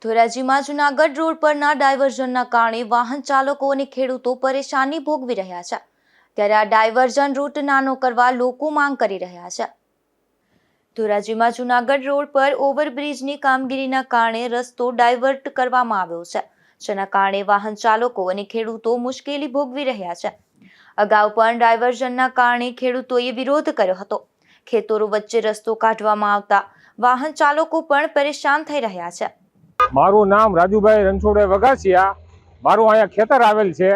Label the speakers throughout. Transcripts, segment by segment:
Speaker 1: ધોરાજીમાં Junagadh road પરના ડાયવર્ઝનના કારણે વાહન ચાલકો અને ખેડૂતો પરેશાની ભોગવી રહ્યા છે, ત્યારે આ ડાયવર્ઝન રૂટ નાનો કરવા લોકો માંગ કરી રહ્યા છે. ધોરાજીમાં જૂનાગઢ રોડ પર ઓવરબ્રિજની કામગીરીના કારણે રસ્તો ડાયવર્ટ કરવામાં આવ્યો છે, જેના કારણે વાહન ચાલકો અને ખેડૂતો મુશ્કેલી ભોગવી રહ્યા છે. અગાઉ પણ ડાયવર્ઝનના કારણે ખેડૂતોએ વિરોધ કર્યો હતો. ખેતરો વચ્ચે રસ્તો કાઢવામાં આવતા વાહન ચાલકો પણ પરેશાન થઈ રહ્યા છે.
Speaker 2: મારું નામ રાજુભાઈ રણછોડભાઈ વઘાસિયા. મારું અહીંયા ખેતર આવેલ છે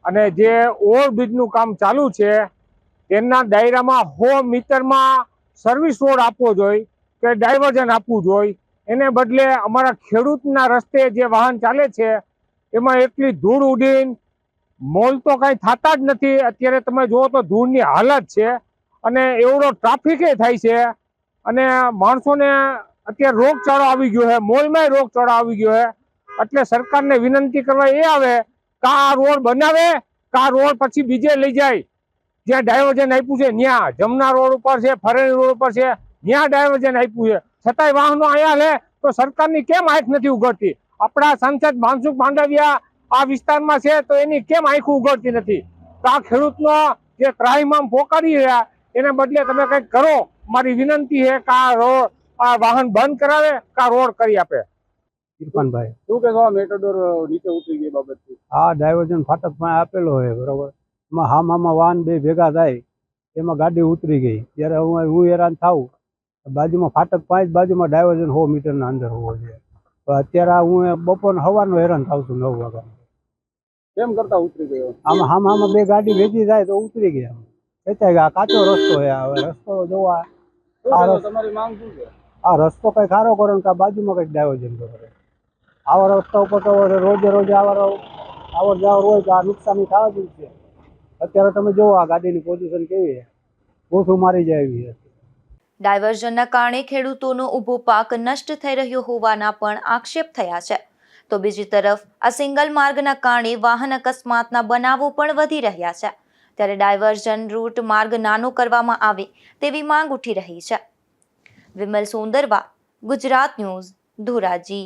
Speaker 2: અને જે ઓવરબ્રિજનું કામ ચાલુ છે તેના દાયરામાં 100 મીટરમાં સર્વિસ રોડ આપવો જોઈએ કે ડાયવર્ઝન આપવું જોઈએ. એને બદલે અમારા ખેડૂતના રસ્તે જે વાહન ચાલે છે એમાં એટલી ધૂળ ઉડીને મોલ તો કાંઈ થતા જ નથી. અત્યારે તમે જુઓ તો ધૂળની હાલત છે અને એવડો ટ્રાફિકે થાય છે અને માણસોને અત્યારે રોગચાળો આવી ગયો છે, મોલમાં રોગચાળો આવી ગયો છે. એટલે સરકારને વિનંતી કરવા એ આવે કે આ રોડ બનાવે, કે આ રોડ પછી બીજે લઈ જાય. જ્યાં ડાયવર્ઝન આપ્યું છે ત્યાં જમના રોડ ઉપર છે, ફરેણી રોડ ઉપર છે, ત્યાં ડાયવર્ઝન આપ્યું છે, છતાંય વાહનો અહીંયા લે તો સરકારની કેમ આંખ નથી ઉઘડતી? આપણા સાંસદ માનસુખ માંડવિયા આ વિસ્તારમાં છે તો એની કેમ આંખ ઉઘડતી નથી? તો આ ખેડૂતનો જે ત્રાહિમામ પોકારી રહ્યા એને બદલે તમે કંઈક કરો. મારી વિનંતી છે કે આ રોડ આ વાહન બંધ કરાવે, કા રોડ કરી આપે.
Speaker 3: ઇરફાનભાઈ,
Speaker 4: શું કહેશો મેટાડોર નીચે ઉતરી ગઈ બાબતથી?
Speaker 3: આ ડાયવર્ઝન ફાટક માં આપેલો હોય બરોબર, એમાં હામામાં વાહન બે ભેગા થાય એમાં ગાડી ઉતરી ગઈ. ત્યારે હું હેરાન થાઉં. બાજુમાં ફાટક 5 બાજુમાં ડાયવર્ઝન 100 મીટરના અંદર હોવો જોઈએ. તો અત્યારે હું બપોર સવારનો હેરાન થાઉં છું 9 વાગ્યા.
Speaker 4: કેમ કરતા ઉતરી ગયો?
Speaker 3: આમાં હામામાં બે ગાડી ભેગી જાય તો ઉતરી ગયા. ખેંચાઈ ગયા. કાચો રસ્તો છે. હવે રસ્તો જોવા
Speaker 4: તમારી માંગ શું છે?
Speaker 3: આ રસ્તો કઈ સારો કરો ને કે બાજુમાં કઈક ડાયવર્ઝન કરે. આવા રસ્તા ઉપર તો રોજે રોજે આવર જાવર હોય તો આ નુકસાની થવા જ છે. અત્યારે તમે જોવો આ ગાડીની પોઝિશન કેવી છે, ગોઠું મારી જાય એવી છે.
Speaker 1: ડાયવર્ઝનના કારણે ખેડૂતોનો ઊભો પાક નષ્ટ થઈ રહ્યો હોવાના પણ આક્ષેપ થયા છે. તો બીજી તરફ આ સિંગલ માર્ગના કારણે વાહન અકસ્માતના બનાવો પણ વધી રહ્યા છે, ત્યારે ડાયવર્ઝન રૂટ માર્ગ નાનો કરવામાં આવે તેવી માંગ ઉઠી રહી છે. વિમલ સોંદરવા, ગુજરાત ન્યૂઝ, ધોરાજી.